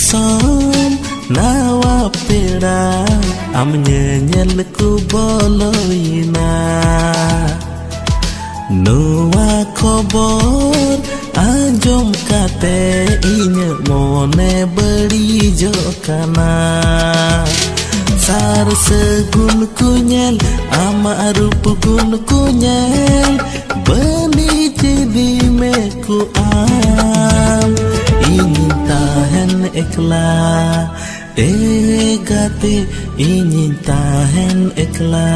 som nawa pera am nyel ku boloina Noa khobor anjom kate inya mone berijo kana Sar segun kunyel ama rup gun kunyel beni jadi meku am ingin tahan ekla gate ingin tahan ekla